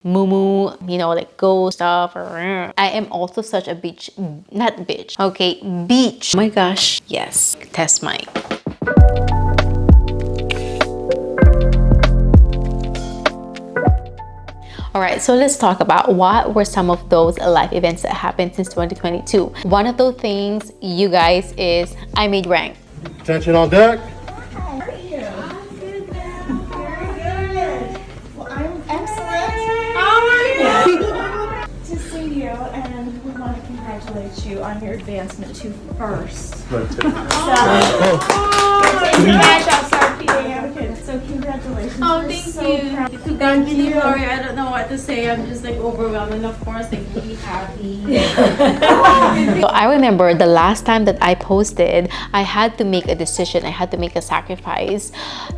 moo, like go stuff. I am also such a beach, not bitch. Okay, beach. Oh my gosh. Yes. Test mic. All right, so let's talk about what were some of those life events that happened since 2022. One of those things, you guys, is I made rank. Attention on deck. How are you? I'm good, ma'am. Very good. Well, I'm excellent. Oh my God. To see you, and we want to congratulate you on your advancement to first. So congratulations. Oh, We're thank so you. proud. Thank you. Sorry, I don't know what to say. I'm just like overwhelmed, and of course, like really happy. So I remember the last time that I posted, I had to make a decision. I had to make a sacrifice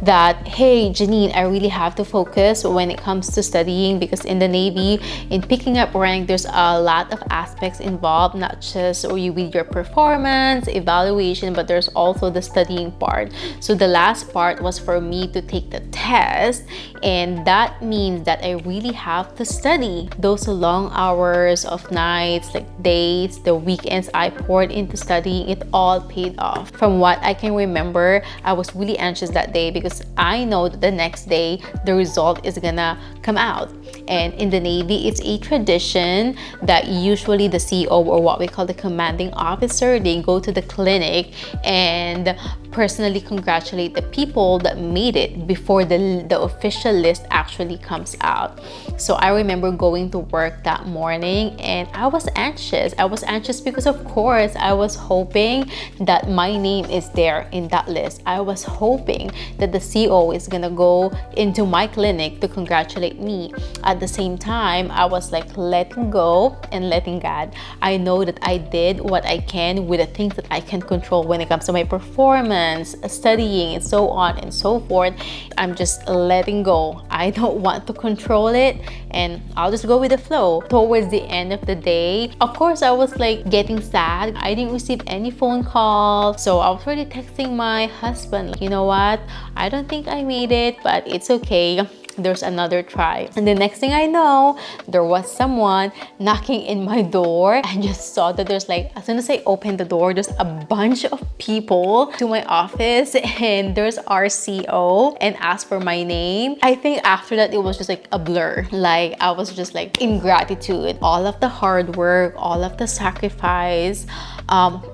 that, hey, Janine, I really have to focus when it comes to studying, because in the Navy, in picking up rank, there's a lot of aspects involved, not just with your performance, evaluation, but there's also the studying part. So the last part was for me to take the test, and that means that I really have to study. Those long hours of nights, like days, the weekends I poured into studying, it all paid off. From what I can remember, I was really anxious that day because I know that the next day the result is gonna come out. And in the Navy, it's a tradition that usually the CEO, or what we call the commanding officer, they go to the clinic and personally congratulate the people that made it before the official list actually comes out. So I remember going to work that morning and I was anxious. I was anxious because, of course, I was hoping that my name is there in that list. I was hoping that the CEO is gonna go into my clinic to congratulate me. At the same time, I was like letting go and letting God. I know that I did what I can with the things that I can control when it comes to my performance, studying, and so on and so forth. I'm just letting go. I don't want to control it, and I'll just go with the flow. Towards the end of the day, of course, I was like getting sad. I didn't receive any phone calls, so I was already texting my husband, you know what, I don't think I made it, but it's okay, there's another try. And the next thing I know, there was someone knocking in my door. I just saw that there's like, as soon as I opened the door, there's a bunch of people to my office, and there's our CEO and asked for my name. I think after that, it was just like a blur. Like I was just like in gratitude. All of the hard work, all of the sacrifice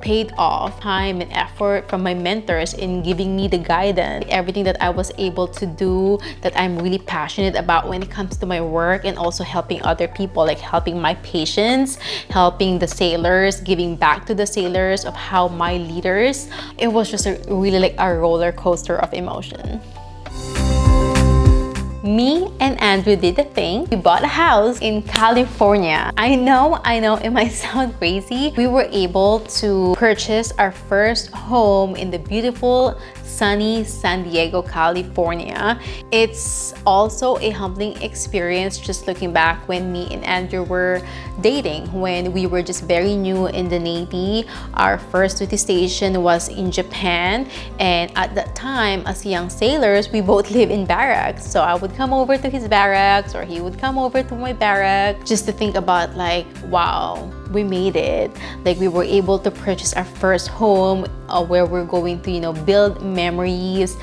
paid off. Time and effort from my mentors in giving me the guidance. Everything that I was able to do that I'm really passionate about when it comes to my work, and also helping other people, like helping my patients, helping the sailors, giving back to the sailors of how my leaders. It was just really like a roller coaster of emotion. Me and Andrew did the thing. We bought a house in California. I know, it might sound crazy. We were able to purchase our first home in the beautiful, sunny San Diego, California. It's also a humbling experience just looking back when me and Andrew were dating, when we were just very new in the Navy. Our first duty station was in Japan, and at that time, as young sailors, we both live in barracks. So I would come over to his barracks, or he would come over to my barracks, just to think about like, wow, we made it. Like we were able to purchase our first home, where we're going to, build memories,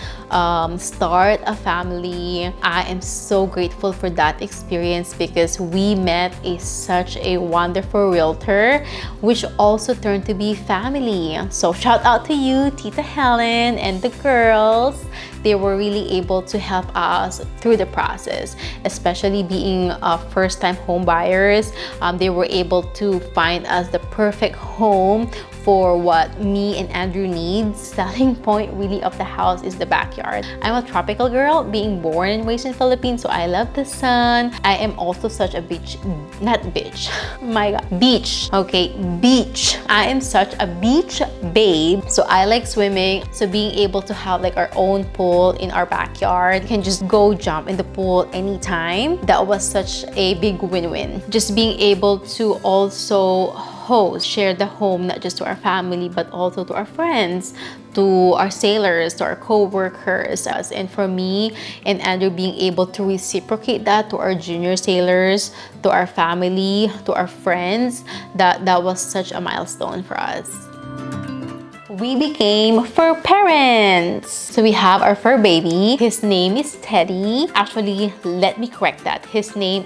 start a family. I am so grateful for that experience because we met such a wonderful realtor, which also turned to be family. So shout out to you, Tita Helen, and the girls. They were really able to help us through the process, especially being first-time home buyers. They were able to find us the perfect home for what me and Andrew needs. Selling point really of the house is the backyard. I'm a tropical girl, being born and raised in Philippines, so I love the sun. I am also such a beach, not bitch, my God, beach, okay, beach. I am such a beach babe, so I like swimming. So being able to have like our own pool in our backyard, you can just go jump in the pool anytime. That was such a big win-win. Just being able to also share the home, not just to our family, but also to our friends, to our sailors, to our co-workers. And for me and Andrew being able to reciprocate that to our junior sailors, to our family, to our friends, that was such a milestone for us. We became fur parents. So we have our fur baby. His name is Teddy. Actually, let me correct that. His name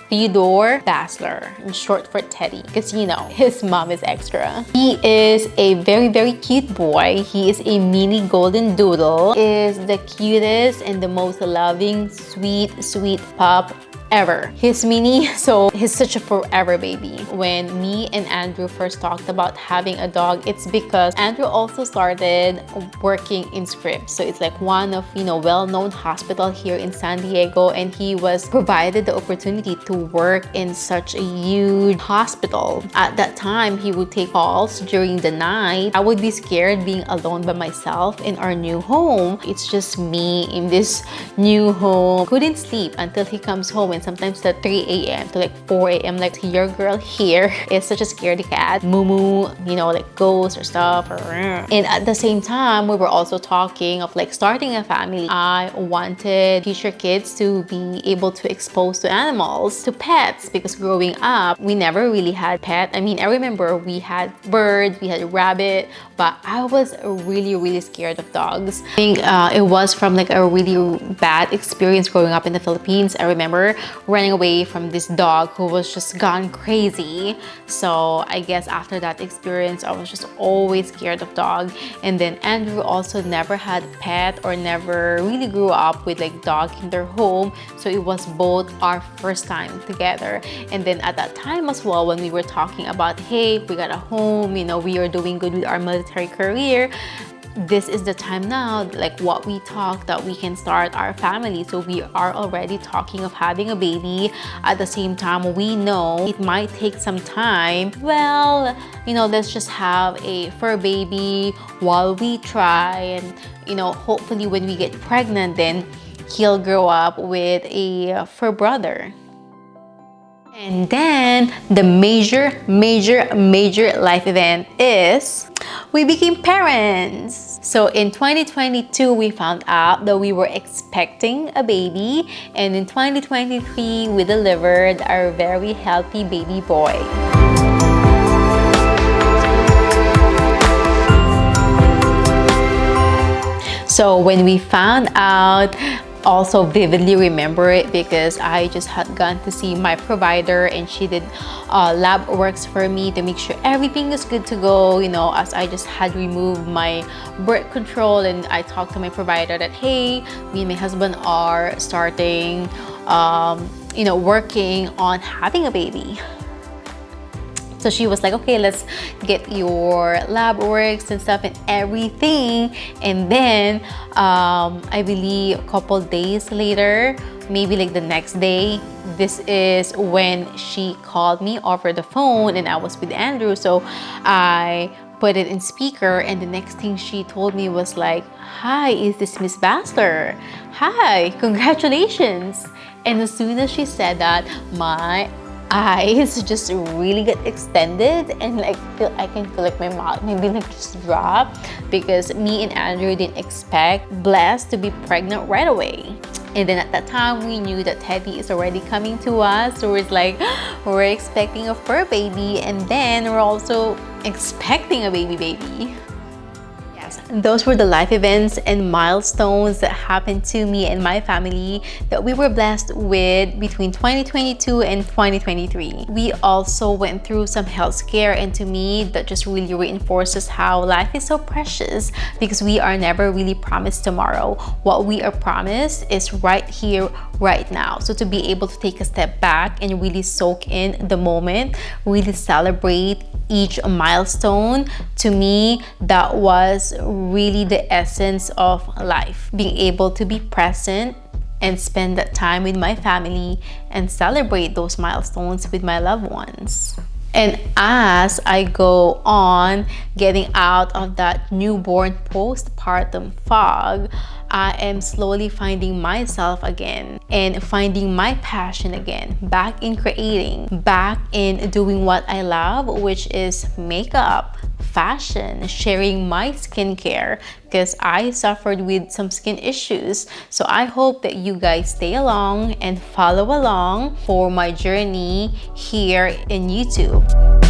Theodore Basler, in short for Teddy, because you know, his mom is extra. He is a very, very cute boy. He is a mini golden doodle. Is the cutest and the most loving, sweet pup ever. He's mini, so he's such a forever baby. When me and Andrew first talked about having a dog, it's because Andrew also started working in Scripps. So it's like one of, you know, well-known hospital here in San Diego, and he was provided the opportunity to work in such a huge hospital. At that time, he would take calls during the night. I would be scared being alone by myself in our new home. It's just me in this new home. Couldn't sleep until he comes home, and sometimes at 3 a.m. to like 4 a.m. like, your girl here is such a scaredy cat. Moo, you know, like ghosts or stuff. And at the same time, we were also talking of like starting a family. I wanted future kids to be able to expose to animals, to pets, because growing up, we never really had pet. I mean, I remember we had birds, we had a rabbit, but I was really scared of dogs. I think it was from like a really bad experience growing up in the Philippines. I remember running away from this dog who was just gone crazy. So I guess after that experience, I was just always scared of dog. And then Andrew also never had pet or never really grew up with like dog in their home. So it was both our first time together. And then at that time as well, when we were talking about, hey, we got a home, you know, we are doing good with our military career, this is the time now, like what we talk, that we can start our family. So we are already talking of having a baby. At the same time, we know it might take some time. Well, you know, let's just have a fur baby while we try, and you know, hopefully when we get pregnant, then he'll grow up with a fur brother. And then the major life event is we became parents. So in 2022, we found out that we were expecting a baby, and in 2023, we delivered our very healthy baby boy. So when we found out, also vividly remember it because I just had gone to see my provider, and she did lab works for me to make sure everything is good to go, you know, as I just had removed my birth control. And I talked to my provider that, hey, me and my husband are starting you know, working on having a baby. So she was like, okay, let's get your lab works and stuff and everything. And then I believe a couple days later, maybe like the next day, this is when she called me over the phone, and I was with Andrew. So I put it in speaker, and the next thing she told me was like, hi, is this Miss Basler? Hi, congratulations. And as soon as she said that, my eyes just really get extended, and like I can feel like my mouth maybe like just drop, because me and Andrew didn't expect Blessed to be pregnant right away. And then at that time, we knew that Teddy is already coming to us. So it's like, we're expecting a fur baby, and then we're also expecting a baby. Yes, those were the life events and milestones that happened to me and my family that we were blessed with between 2022 and 2023. We also went through some health scare, and to me, that just really reinforces how life is so precious, because we are never really promised tomorrow. What we are promised is right here, right now. So to be able to take a step back and really soak in the moment, really celebrate each milestone, to me, that was really the essence of life. Being able to be present and spend that time with my family and celebrate those milestones with my loved ones. And as I go on getting out of that newborn postpartum fog, I am slowly finding myself again and finding my passion again, back in creating, back in doing what I love, which is makeup, fashion, sharing my skincare, because I suffered with some skin issues. So I hope that you guys stay along and follow along for my journey here in YouTube.